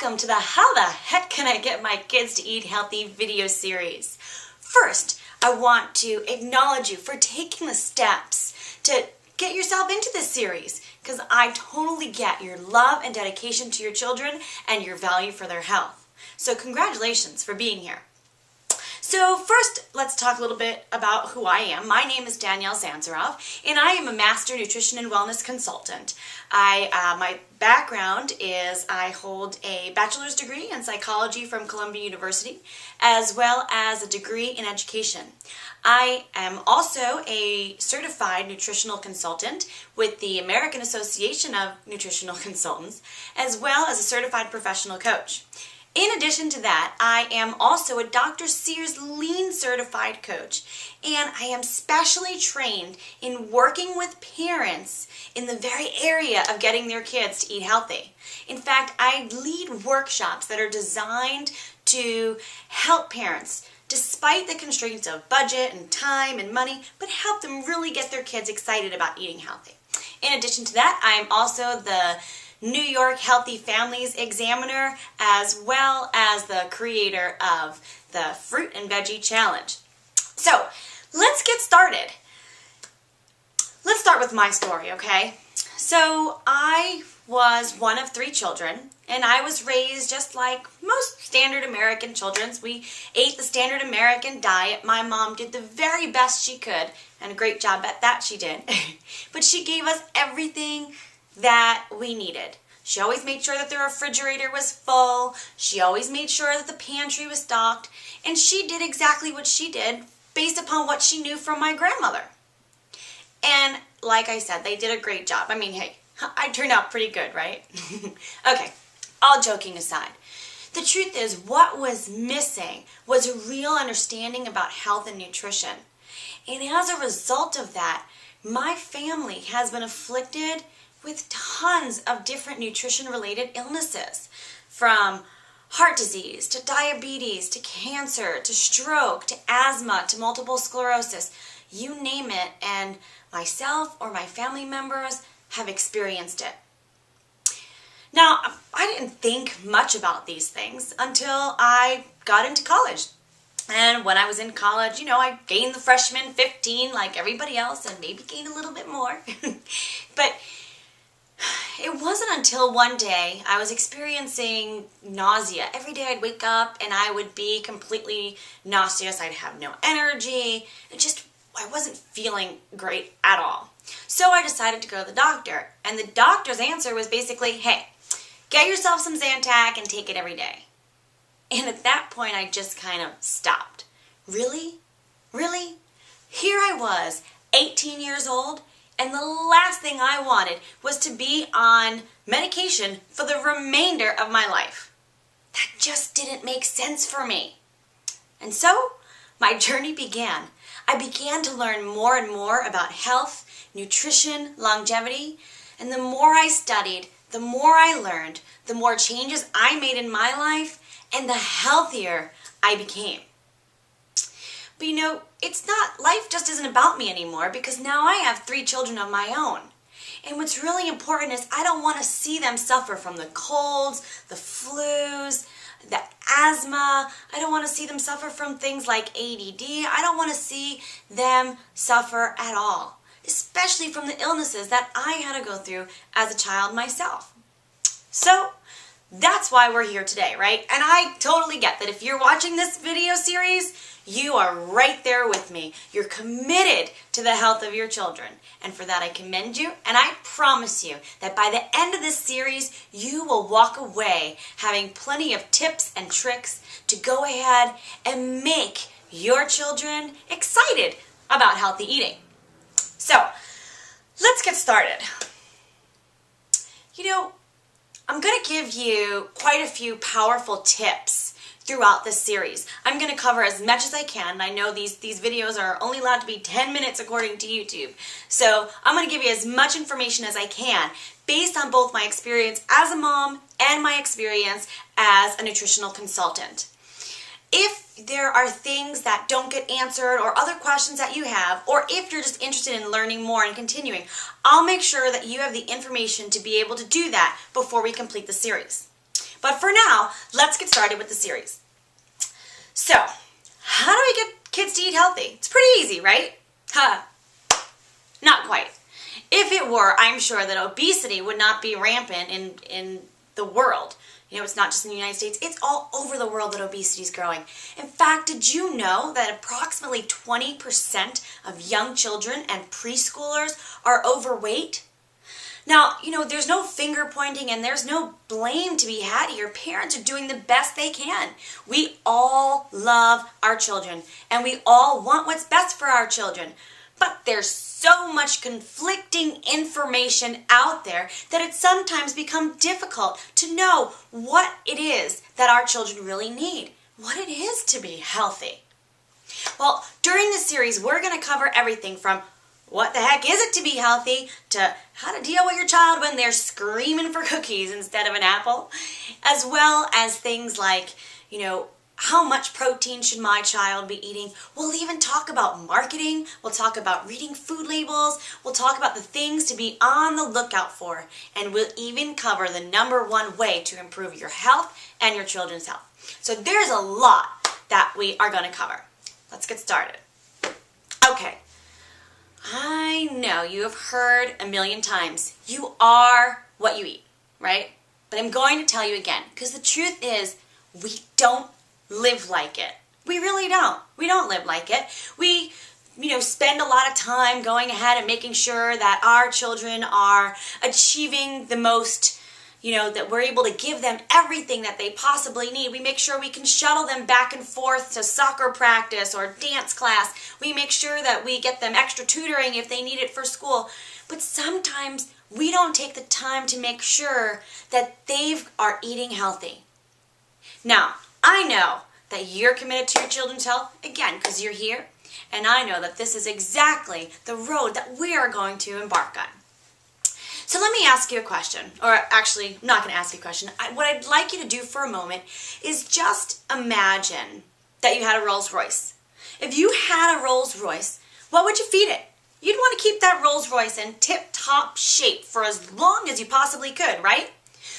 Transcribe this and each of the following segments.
welcome to the How the Heck Can I Get My Kids to Eat Healthy video series. First, I want to acknowledge you for taking the steps to get yourself into this series, because I totally get your love and dedication to your children and your value for their health. So congratulations for being here. So first, let's talk a little bit about who I am. My name is Danielle Zanzarov, and I am a Master Nutrition and Wellness Consultant. My background is I hold a bachelor's degree in psychology from Columbia University, as well as a degree in education. I am also a certified nutritional consultant with the American Association of Nutritional Consultants, as well as a certified professional coach. In addition to that, I am also a Dr. Sears L.E.A.N certified coach, and I am specially trained in working with parents in the very area of getting their kids to eat healthy. In fact, I lead workshops that are designed to help parents, despite the constraints of budget and time and money, but help them really get their kids excited about eating healthy. In addition to that, I am also the New York Healthy Families Examiner, as well as the creator of the Fruit and Veggie Challenge. So, let's get started. Let's start with my story, okay? So, I was one of 3 children, and I was raised just like most standard American children. We ate the standard American diet. My mom did the very best she could, and a great job at that she did. But she gave us everything that we needed. She always made sure that the refrigerator was full. She always made sure that the pantry was stocked. And she did exactly what she did based upon what she knew from my grandmother. And like I said, they did a great job. I mean, hey, I turned out pretty good, right? Okay, all joking aside. The truth is, what was missing was a real understanding about health and nutrition. And as a result of that, my family has been afflicted with tons of different nutrition-related illnesses, from heart disease to diabetes to cancer to stroke to asthma to multiple sclerosis. You name it, and myself or my family members have experienced it. Now, I didn't think much about these things until I got into college. And when I was in college, you know, I gained the freshman 15 like everybody else, and maybe gained a little bit more. But it wasn't until one day I was experiencing nausea. Every day I'd wake up and I would be completely nauseous. I'd have no energy. I wasn't feeling great at all. So I decided to go to the doctor. And the doctor's answer was basically, hey, get yourself some Zantac and take it every day. And at that point I just kind of stopped. Really? Really? Here I was, 18 years old, and the last thing I wanted was to be on medication for the remainder of my life. That just didn't make sense for me. And so, my journey began. I began to learn more and more about health, nutrition, longevity, and the more I studied, the more I learned, the more changes I made in my life, and the healthier I became. But you know, life just isn't about me anymore, because now I have 3 children of my own. And what's really important is I don't want to see them suffer from the colds, the flus, the asthma. I don't want to see them suffer from things like ADD. I don't want to see them suffer at all, especially from the illnesses that I had to go through as a child myself. So, that's why we're here today, right? And I totally get that if you're watching this video series, you are right there with me. You're committed to the health of your children. And for that, I commend you. And I promise you that by the end of this series, you will walk away having plenty of tips and tricks to go ahead and make your children excited about healthy eating. So, let's get started. You know, I'm going to give you quite a few powerful tips throughout this series. I'm going to cover as much as I can. I know these videos are only allowed to be 10 minutes according to YouTube. So I'm going to give you as much information as I can based on both my experience as a mom and my experience as a nutritional consultant. If there are things that don't get answered or other questions that you have, or if you're just interested in learning more and continuing, I'll make sure that you have the information to be able to do that before we complete the series. But for now, let's get started with the series. So, how do we get kids to eat healthy? It's pretty easy, right? Not quite. If it were, I'm sure that obesity would not be rampant in the world. You know, it's not just in the United States, it's all over the world that obesity is growing. In fact, did you know that approximately 20% of young children and preschoolers are overweight? Now, you know, there's no finger pointing and there's no blame to be had here. Parents are doing the best they can. We all love our children and we all want what's best for our children. But there's so much conflicting information out there that it's sometimes become difficult to know what it is that our children really need, what it is to be healthy. Well, during this series, we're going to cover everything from what the heck is it to be healthy to how to deal with your child when they're screaming for cookies instead of an apple, as well as things like, you know, how much protein should my child be eating? We'll even talk about marketing. We'll talk about reading food labels. We'll talk about the things to be on the lookout for. And we'll even cover the #1 way to improve your health and your children's health. So there's a lot that we are going to cover. Let's get started. Okay. I know you have heard a million times, you are what you eat, right? But I'm going to tell you again, because the truth is, we don't live like it. We really don't. We don't live like it. We, spend a lot of time going ahead and making sure that our children are achieving the most, that we're able to give them everything that they possibly need. We make sure we can shuttle them back and forth to soccer practice or dance class. We make sure that we get them extra tutoring if they need it for school. But sometimes we don't take the time to make sure that they are eating healthy. Now, I know that you're committed to your children's health, again, because you're here, and I know that this is exactly the road that we are going to embark on. So let me ask you a question, or actually, I'm not going to ask you a question. What I'd like you to do for a moment is just imagine that you had a Rolls Royce. If you had a Rolls Royce, what would you feed it? You'd want to keep that Rolls Royce in tip-top shape for as long as you possibly could, right?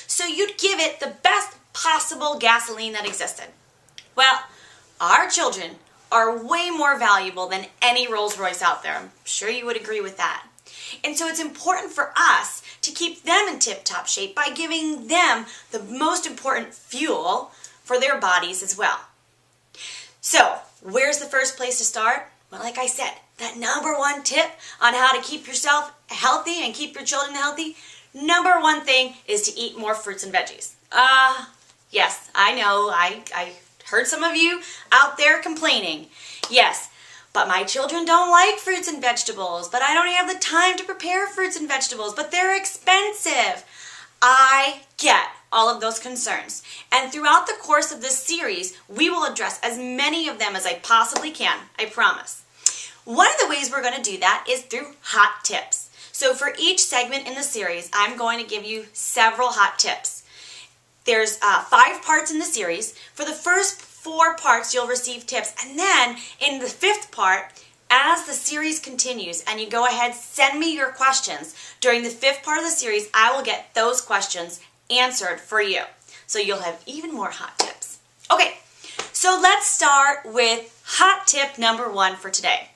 So you'd give it the best possible gasoline that existed. Well, our children are way more valuable than any Rolls Royce out there. I'm sure you would agree with that. And so it's important for us to keep them in tip-top shape by giving them the most important fuel for their bodies as well. So, where's the first place to start? Well, like I said, that #1 tip on how to keep yourself healthy and keep your children healthy, #1 thing is to eat more fruits and veggies. Yes, I know, I heard some of you out there complaining. Yes, but my children don't like fruits and vegetables, but I don't have the time to prepare fruits and vegetables, but they're expensive. I get all of those concerns. And throughout the course of this series, we will address as many of them as I possibly can, I promise. One of the ways we're going to do that is through hot tips. So for each segment in the series, I'm going to give you several hot tips. There's 5 parts in the series. For the first 4 parts, you'll receive tips. And then in the 5th part, as the series continues and you go ahead, send me your questions. During the 5th part of the series, I will get those questions answered for you. So you'll have even more hot tips. Okay, so let's start with hot tip #1 for today.